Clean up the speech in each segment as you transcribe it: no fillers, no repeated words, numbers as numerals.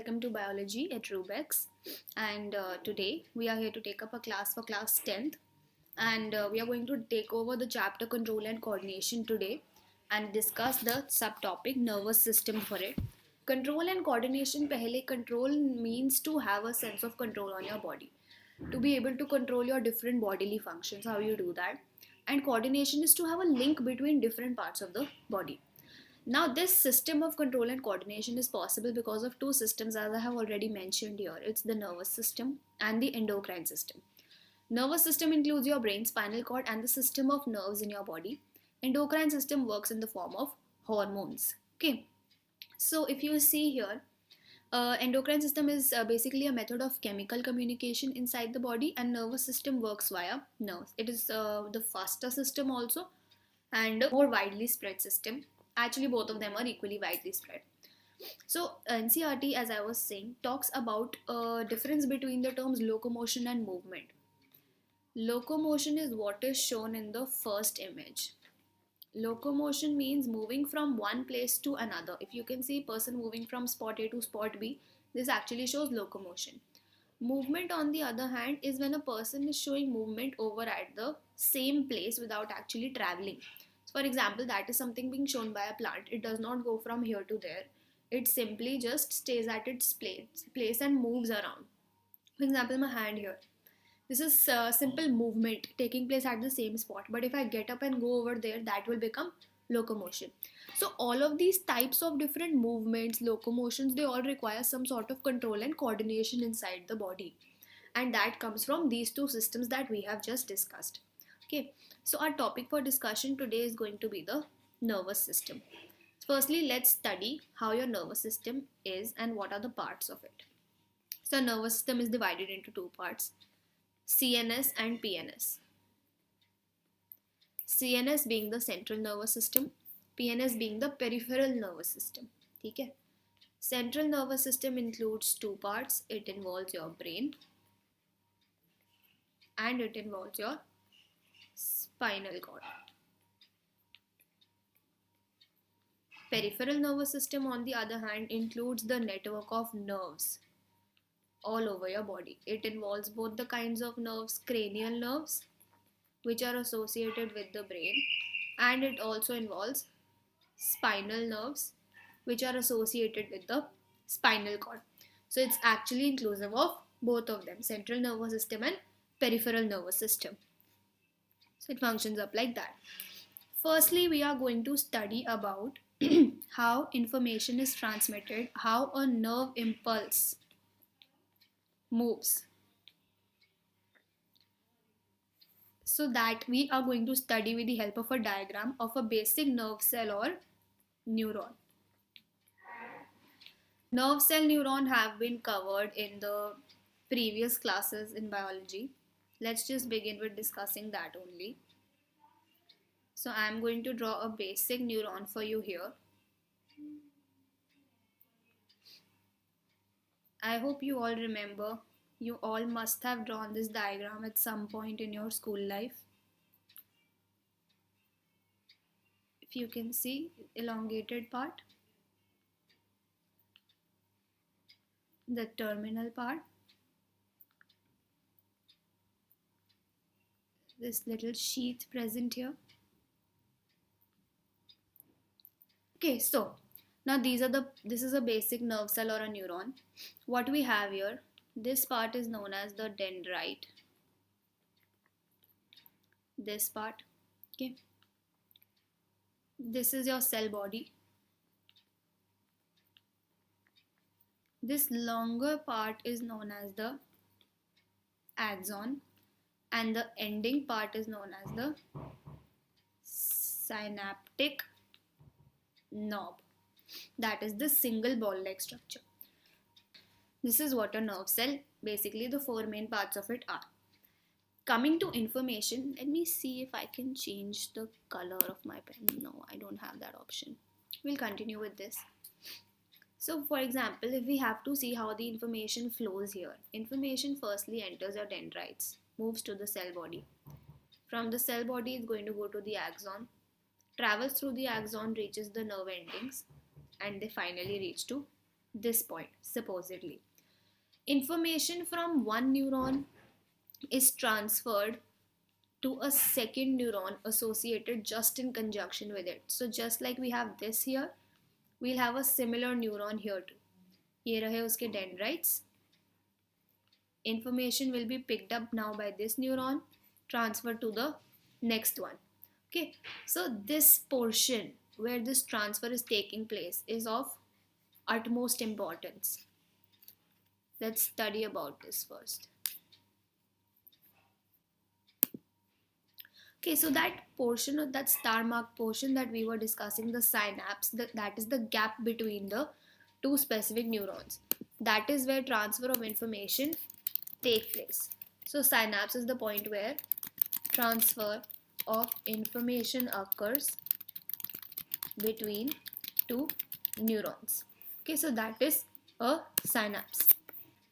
welcome to Biology at Rubex. And today we are here to take up a class for class 10th. And we are going to take over the chapter Control and Coordination today and discuss the subtopic Nervous System for it. Control and coordination, pehle control means to have a sense of control on your body, to be able to control your different bodily functions, how you do that. And coordination is to have a link between different parts of the body. Now, this system of control and coordination is possible because of two systems, as I have already mentioned here. It's the nervous system and the endocrine system. Nervous system includes your brain, spinal cord, and the system of nerves in your body. Endocrine system works in the form of hormones. Okay, so if you see here, endocrine system is basically a method of chemical communication inside the body, and nervous system works via nerves. It is the faster system also, and a more widely spread system. Actually, both of them are equally widely spread. So NCRT, as I was saying, talks about a difference between the terms locomotion and movement. Locomotion is what is shown in the first image. Locomotion means moving from one place to another. If you can see person moving from spot A to spot B, this actually shows locomotion. Movement, on the other hand, is when a person is showing movement over at the same place without actually traveling. So for example, that is something being shown by a plant. It does not go from here to there. It simply just stays at its place and moves around. For example, my hand here. This is simple movement taking place at the same spot. But if I get up and go over there, that will become locomotion. So all of these types of different movements, locomotions, they all require some sort of control and coordination inside the body. And that comes from these two systems that we have just discussed. Okay, so our topic for discussion today is going to be the nervous system. Firstly, let's study how your nervous system is and what are the parts of it. So nervous system is divided into two parts, CNS and PNS. CNS being the central nervous system, PNS being the peripheral nervous system. Okay? Central nervous system includes two parts. It involves your brain and it involves your spinal cord. Peripheral nervous system, on the other hand, includes the network of nerves all over your body. It involves both the kinds of nerves, cranial nerves, which are associated with the brain, and it also involves spinal nerves, which are associated with the spinal cord. So it's actually inclusive of both of them, central nervous system and peripheral nervous system. So it functions up like that. Firstly, we are going to study about how information is transmitted, how a nerve impulse moves. So that we are going to study with the help of a diagram of a basic nerve cell or neuron. Nerve cell, neuron have been covered in the previous classes in biology. Let's just begin with discussing that only. So I am going to draw a basic neuron for you here. I hope you all remember. You all must have drawn this diagram at some point in your school life. If you can see, elongated part, the terminal part, this little sheath present here. Okay, so now this is a basic nerve cell or a neuron. What we have here, this part is known as the dendrite. This part, okay. This is your cell body. This longer part is known as the axon, and the ending part is known as the synaptic knob. That is the single ball-like structure. This is what a nerve cell, basically the four main parts of it are. Coming to information, let me see if I can change the color of my pen. No, I don't have that option. We'll continue with this. So for example, if we have to see how the information flows here, information firstly enters your dendrites, moves to the cell body. From the cell body, it's going to go to the axon, travels through the axon, reaches the nerve endings, and they finally reach to this point, supposedly. Information from one neuron is transferred to a second neuron associated just in conjunction with it. So just like we have this here, we'll have a similar neuron here too. ये रहे उसके dendrites. Information will be picked up now by this neuron, transferred to the next one. Okay, so this portion where this transfer is taking place is of utmost importance. Let's study about this first. Okay, so that portion of that star mark portion that we were discussing, the synapse, that is the gap between the two specific neurons. That is where transfer of information take place. So synapse is the point where transfer of information occurs between two neurons. Okay, so that is a synapse.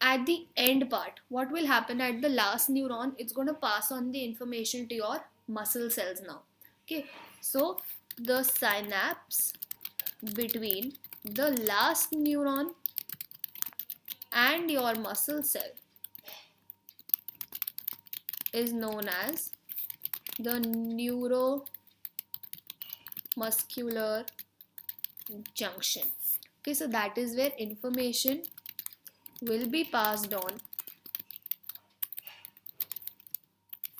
At the end part, what will happen at the last neuron? It's going to pass on the information to your muscle cells now. Okay, so the synapse between the last neuron and your muscle cell is known as the neuromuscular junction. Okay, so that is where information will be passed on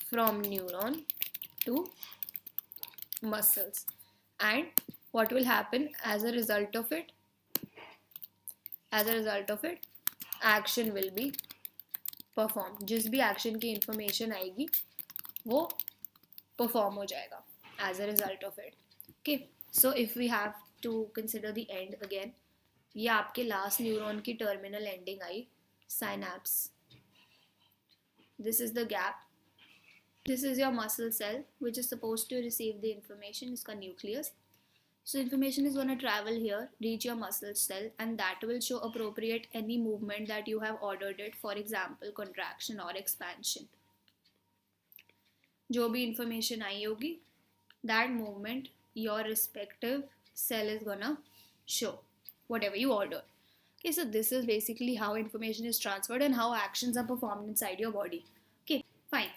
from neuron to muscles. And what will happen as a result of it? Action will be performed. जिस भी action की information आएगी वो perform हो जाएगा as a result of it. Okay, so if we have to consider the end again, ये आपके last neuron की terminal ending I, synapse. This is the gap. This is your muscle cell which is supposed to receive the information, इसका nucleus. So information is going to travel here, reach your muscle cell, and that will show appropriate any movement that you have ordered it, for example contraction or expansion. जो भी information आई होगी, that movement your respective cell is gonna show whatever you ordered. Okay, so this is basically how information is transferred and how actions are performed inside your body. Okay, fine.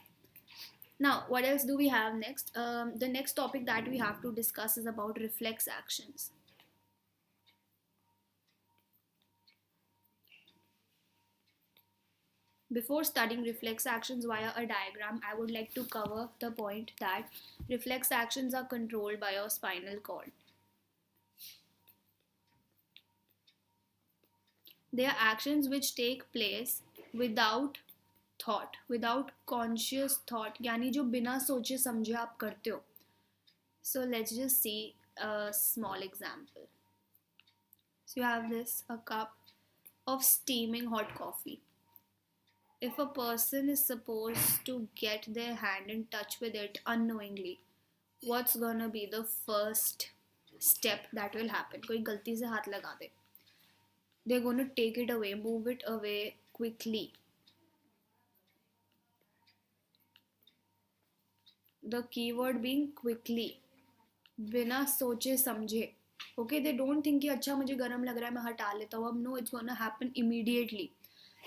Now, what else do we have next? The next topic that we have to discuss is about reflex actions. Before studying reflex actions via a diagram, I would like to cover the point that reflex actions are controlled by your spinal cord. They are actions which take place without thought, without conscious thought, यानी जो बिना सोचे समझे आप करते हो. So let's just see a small example. So you have this, a cup of steaming hot coffee. If a person is supposed to get their hand in touch with it unknowingly, what's gonna be the first step that will happen? कोई गलती से हाथ लगा दे. They're going to take it away, move it away quickly. The keyword being quickly. बिना सोचे समझे. Okay, they don't think कि अच्छा मुझे गरम लग रहा है मैं हटा लेता हूँ. No, it's going to happen immediately.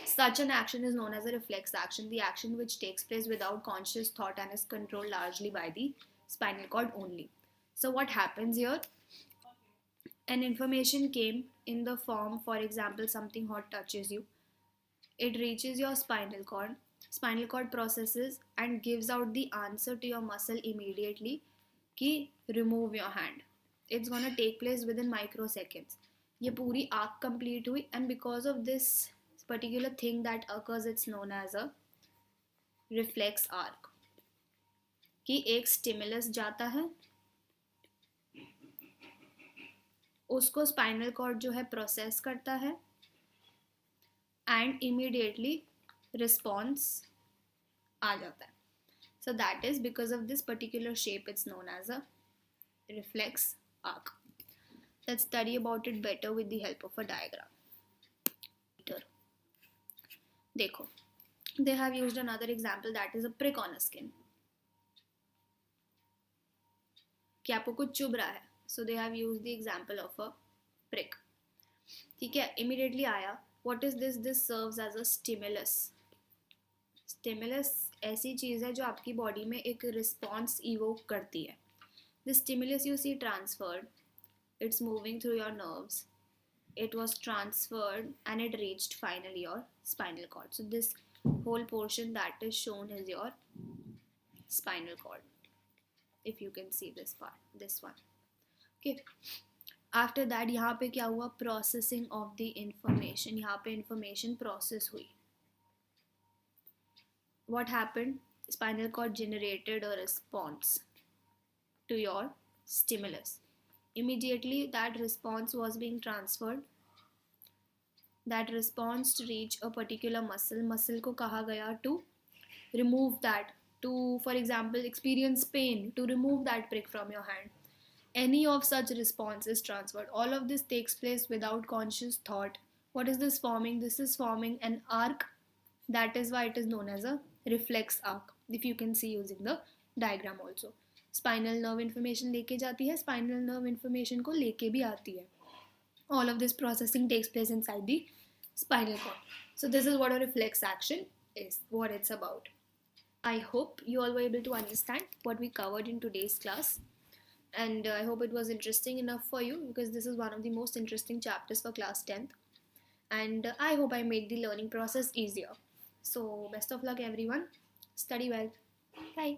Such an action is known as a reflex action, the action which takes place without conscious thought and is controlled largely by the spinal cord only. So what happens here? An information came in the form, for example, something hot touches you. It reaches your spinal cord. Spinal cord processes and gives out the answer to your muscle immediately कि remove your hand. It's gonna take place within microseconds. ये पूरी arc complete हुई, and because of this particular thing that occurs, it's known as a reflex arc. कि एक stimulus जाता है, उसको spinal cord जो है प्रोसेस करता है एंड इमीडिएटली रिस्पॉन्स आ जाता है. So that is because of this particular shape it's known as a reflex arc. Let's study about it better with the help of a diagram. देखो, they have used another example that is a prick on a skin. कि आपको कुछ चुभ रहा है. So they have used the example of a prick. ठीक है, immediately आया. What is this? This serves as a stimulus. Stimulus ऐसी चीज़ है जो आपकी बॉडी में एक रिस्पॉन्स इवोक करती है. The stimulus you see transferred, it's moving through your nerves, it was transferred and it reached finally your spinal cord. So this whole portion that is shown is your spinal cord, if you can see this part, this one. Okay, after that यहाँ पे क्या हुआ? Processing of the information. यहाँ पे information process हुई. What happened? Spinal cord generated a response to your stimulus. Immediately that response was being transferred. That response reached a particular muscle. Muscle को कहा गया to remove that, to, for example, experience pain, to remove that prick from your hand. Any of such response is transferred. All of this takes place without conscious thought. What is this forming? This is forming an arc. That is why it is known as a reflex arc, if you can see using the diagram also. Spinal nerve information लेके जाती है, spinal nerve information को लेके भी आती है. All of this processing takes place inside the spinal cord. So this is what a reflex action is, what it's about. I hope you all were able to understand what we covered in today's class, and I hope it was interesting enough for you, because this is one of the most interesting chapters for class 10th, and I hope I made the learning process easier. So best of luck everyone, study well, bye.